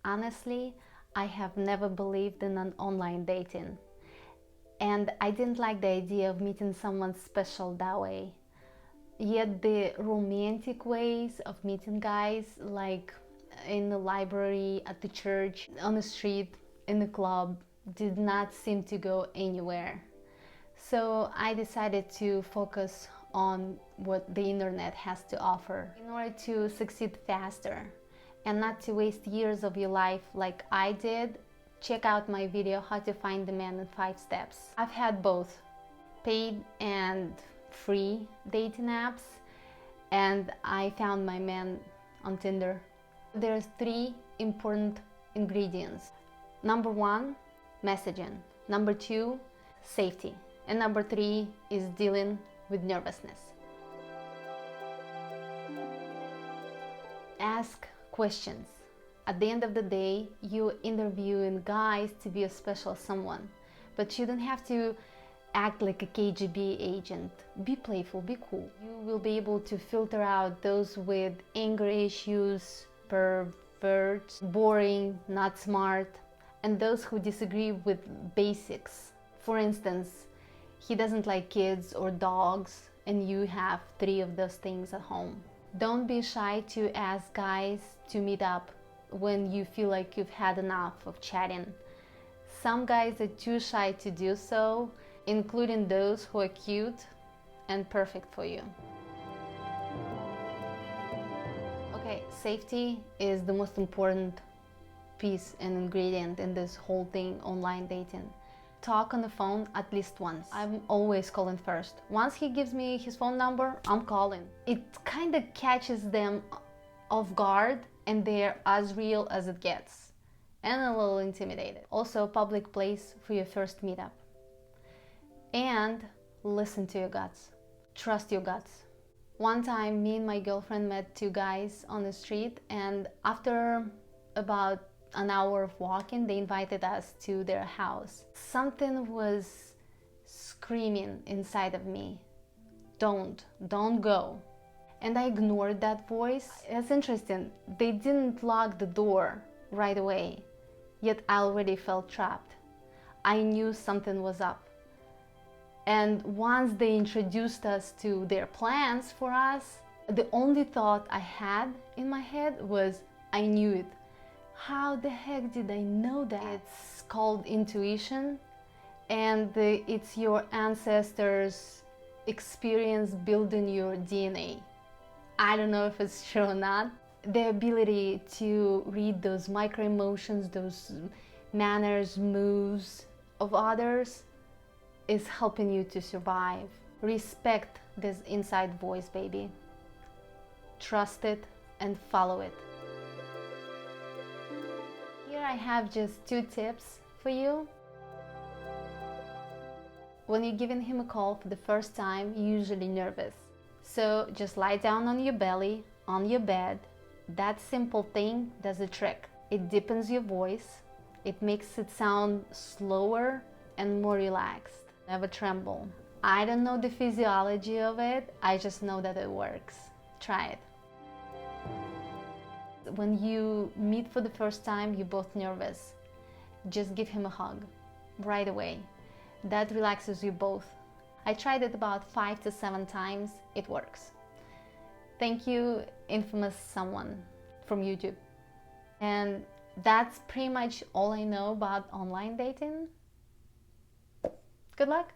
Honestly, I have never believed in an online dating. And I didn't like the idea of meeting someone special that way. Yet the romantic ways of meeting guys, like in the library, at the church, on the street, in the club, did not seem to go anywhere. So I decided to focus on what the internet has to offer in order to succeed faster and not to waste years of your life like I did. Check out my video, How to Find the Man in 5 Steps. I've had both paid and free dating apps, and I found my man on Tinder. There's 3 important ingredients. Number 1, messaging. Number 2, safety. And number 3 is dealing with nervousness. Ask questions. At the end of the day, you're interviewing guys to be a special someone, but you don't have to act like a KGB agent. Be playful, be cool. You will be able to filter out those with anger issues, perverts, boring, not smart, and those who disagree with basics. For instance, he doesn't like kids or dogs, and you have 3 of those things at home. Don't be shy to ask guys to meet up when you feel like you've had enough of chatting. Some guys are too shy to do so, including those who are cute and perfect for you. Okay, safety is the most important piece and ingredient in this whole thing, online dating. Talk on the phone at least once. I'm always calling first. Once he gives me his phone number, I'm calling. It kind of catches them off guard, and they're as real as it gets, and a little intimidated. Also, public place for your first meetup. And listen to your guts. Trust your guts. One time, me and my girlfriend met 2 guys on the street, and after about an hour of walking, they invited us to their house. Something was screaming inside of me. Don't go. And I ignored that voice. It's interesting, they didn't lock the door right away, yet I already felt trapped. I knew something was up. And once they introduced us to their plans for us, the only thought I had in my head was, I knew it. How the heck did I know that? It's called intuition, and it's your ancestors' experience building your DNA. I don't know if it's true or not. The ability to read those micro emotions, those manners, moves of others is helping you to survive. Respect this inside voice, baby. Trust it and follow it. Here I have just 2 tips for you. When you're giving him a call for the first time, you're usually nervous. So just lie down on your belly, on your bed. That simple thing does the trick. It deepens your voice. It makes it sound slower and more relaxed. Never tremble. I don't know the physiology of it, I just know that it works. Try it. When you meet for the first time, you're both nervous. Just give him a hug right away. That relaxes you both. I tried it about 5 to 7 times. It works. Thank you, infamous someone from YouTube. And that's pretty much all I know about online dating. Good luck.